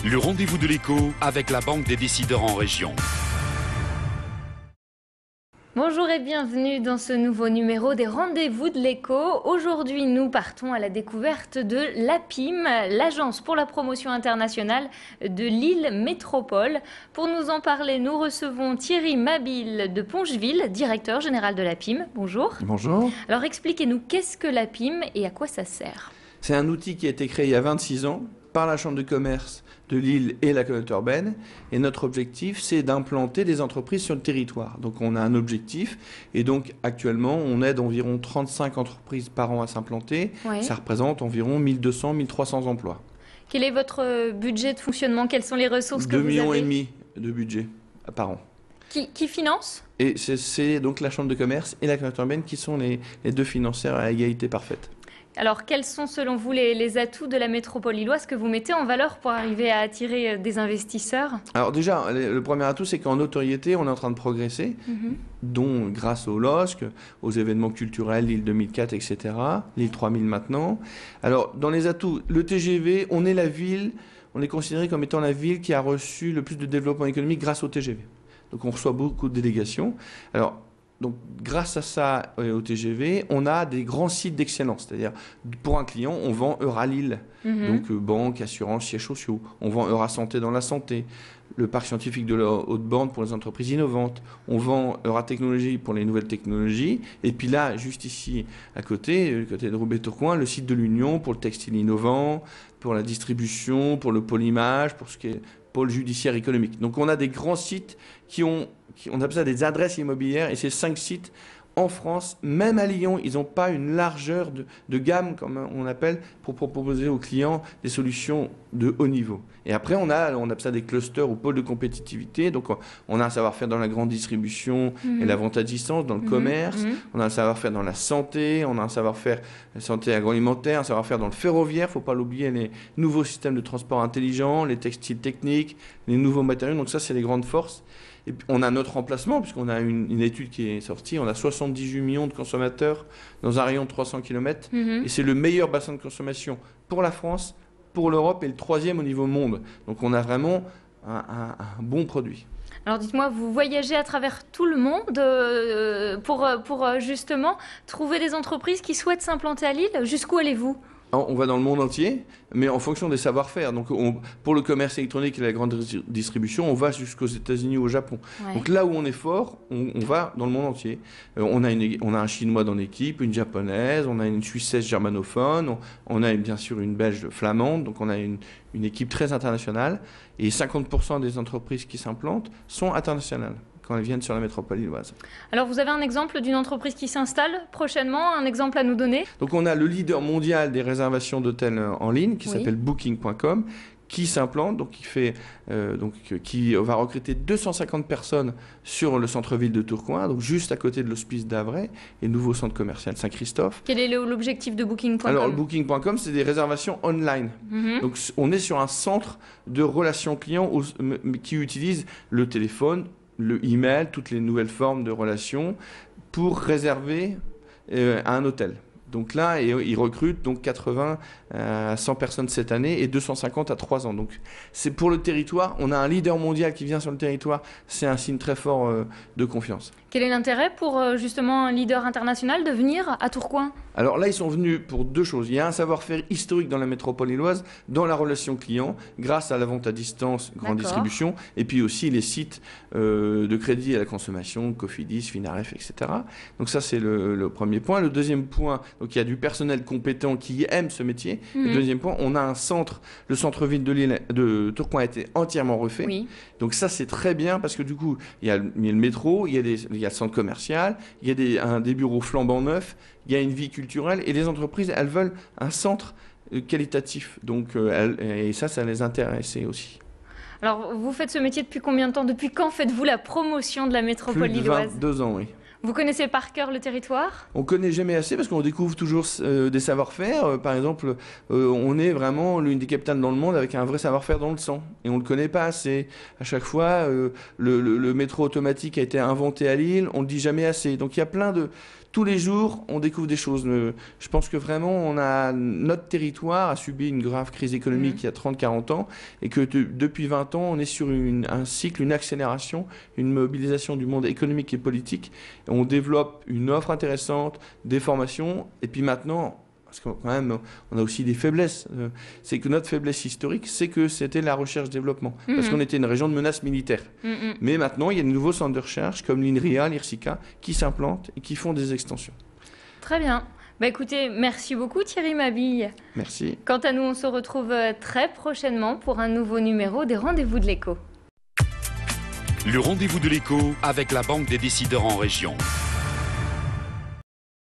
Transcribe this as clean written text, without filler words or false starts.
Le rendez-vous de l'écho avec la Banque des décideurs en région. Bonjour et bienvenue dans ce nouveau numéro des Rendez-vous de l'écho. Aujourd'hui, nous partons à la découverte de l'APIM, l'Agence pour la promotion internationale de Lille Métropole. Pour nous en parler, nous recevons Thierry Mabille de Pongeville, directeur général de l'APIM. Bonjour. Bonjour. Alors expliquez-nous, qu'est-ce que l'APIM et à quoi ça sert? C'est un outil qui a été créé il y a 26 ans par la Chambre de commerce de Lille et la communauté urbaine. Et notre objectif, c'est d'implanter des entreprises sur le territoire. Donc on a un objectif. Et donc actuellement, on aide environ 35 entreprises par an à s'implanter. Ouais. Ça représente environ 1200, 1300 emplois. Quel est votre budget de fonctionnement? Quelles sont les ressources que 2,5 vous millions avez? de budget par an. Qui finance? Et c'est donc la Chambre de commerce et la communauté urbaine qui sont les deux financières à égalité parfaite. Alors, quels sont selon vous les atouts de la métropole lilloise que vous mettez en valeur pour arriver à attirer des investisseurs? Alors déjà, le premier atout, c'est qu'en notoriété, on est en train de progresser, dont grâce au LOSC, aux événements culturels, Lille 2004, etc., Lille 3000 maintenant. Alors, dans les atouts, le TGV, on est considéré comme étant la ville qui a reçu le plus de développement économique grâce au TGV. Donc, on reçoit beaucoup de délégations. Alors, donc, grâce à ça, au TGV, on a des grands sites d'excellence. C'est-à-dire, pour un client, on vend Euralil, donc banque, assurance, sièges sociaux. On vend Eurasanté dans la santé, le parc scientifique de la Haute-Borne pour les entreprises innovantes. On vend Euratechnologie pour les nouvelles technologies. Et puis là, juste ici, à côté, du côté de Roubaix-Tourcoing, le site de l'Union pour le textile innovant, pour la distribution, pour le pôle image, pour ce qui est pôle judiciaire économique. Donc, on a des grands sites on appelle ça des adresses immobilières, et ces 5 sites en France, même à Lyon, ils n'ont pas une largeur de gamme, comme on appelle, pour proposer aux clients des solutions de haut niveau. Et après, on appelle ça des clusters ou pôles de compétitivité. Donc, on a un savoir-faire dans la grande distribution et la vente à distance, dans le commerce. On a un savoir-faire dans la santé. On a un savoir-faire santé agroalimentaire, un savoir-faire dans le ferroviaire. Il ne faut pas l'oublier, les nouveaux systèmes de transport intelligents, les textiles techniques, les nouveaux matériaux. Donc ça, c'est les grandes forces. Et puis, on a notre emplacement, puisqu'on a une étude qui est sortie. On a 78 millions de consommateurs dans un rayon de 300 km. Et c'est le meilleur bassin de consommation pour la France, pour l'Europe, et le 3e au niveau monde. Donc on a vraiment un bon produit. Alors dites-moi, vous voyagez à travers tout le monde pour justement trouver des entreprises qui souhaitent s'implanter à Lille. Jusqu'où allez-vous ? On va dans le monde entier, mais en fonction des savoir-faire. Donc, pour le commerce électronique et la grande distribution, on va jusqu'aux États-Unis ou au Japon. Ouais. Donc là où on est fort, on va dans le monde entier. On a un Chinois dans l'équipe, une Japonaise, on a une Suissesse germanophone, on a bien sûr une Belge flamande, donc on a une équipe très internationale. Et 50% des entreprises qui s'implantent sont internationales quand elles viennent sur la métropole lilloise. Alors vous avez un exemple d'une entreprise qui s'installe prochainement, un exemple à nous donner? Donc on a le leader mondial des réservations d'hôtels en ligne qui s'appelle Booking.com, qui s'implante, qui va recruter 250 personnes sur le centre-ville de Tourcoing, donc juste à côté de l'hospice d'Avray et le nouveau centre commercial Saint-Christophe. Quel est l'objectif de Booking.com? Alors, Booking.com, c'est des réservations online. Donc, on est sur un centre de relations clients qui utilise le téléphone, le email, toutes les nouvelles formes de relations pour réserver à un hôtel. Donc là, ils recrutent donc 80 à 100 personnes cette année et 250 à 3 ans. Donc c'est pour le territoire. On a un leader mondial qui vient sur le territoire. C'est un signe très fort de confiance. Quel est l'intérêt pour justement un leader international de venir à Tourcoing? Alors là, ils sont venus pour 2 choses. Il y a un savoir-faire historique dans la métropole lilloise, dans la relation client, grâce à la vente à distance, grande distribution, et puis aussi les sites de crédit à la consommation, Cofidis, Finaref, etc. Donc ça, c'est le premier point. Le deuxième point, donc il y a du personnel compétent qui aime ce métier. Le deuxième point, on a un centre, le centre-ville de Tourcoing a été entièrement refait. Oui. Donc ça, c'est très bien parce que du coup, il y a le métro, il y a le centre commercial, il y a des bureaux flambant neufs, il y a une vie culturelle et les entreprises, elles veulent un centre qualitatif. Donc, et ça les intéresse aussi. Alors, vous faites ce métier depuis combien de temps? Depuis quand faites-vous la promotion de la métropole lilloise? 22 ans, oui. Vous connaissez par cœur le territoire? On connaît jamais assez parce qu'on découvre toujours des savoir-faire. Par exemple, on est vraiment l'une des capitales dans le monde avec un vrai savoir-faire dans le sang. Et on ne le connaît pas assez. À chaque fois, le métro automatique a été inventé à Lille, on ne le dit jamais assez. Donc il y a plein tous les jours, on découvre des choses. Je pense que vraiment, notre territoire a subi une grave crise économique il y a 30-40 ans et que depuis 20 ans, on est sur un cycle, une accélération, une mobilisation du monde économique et politique. On développe une offre intéressante, des formations, et puis maintenant, parce que quand même, on a aussi des faiblesses. C'est que notre faiblesse historique, c'est que c'était la recherche-développement. Parce qu'on était une région de menace militaire. Mais maintenant, il y a de nouveaux centres de recherche, comme l'INRIA, l'IRSICA, qui s'implantent et qui font des extensions. Très bien. Bah écoutez, merci beaucoup Thierry Mabille. Merci. Quant à nous, on se retrouve très prochainement pour un nouveau numéro des Rendez-vous de l'Écho. Le Rendez-vous de l'Écho avec la Banque des décideurs en région.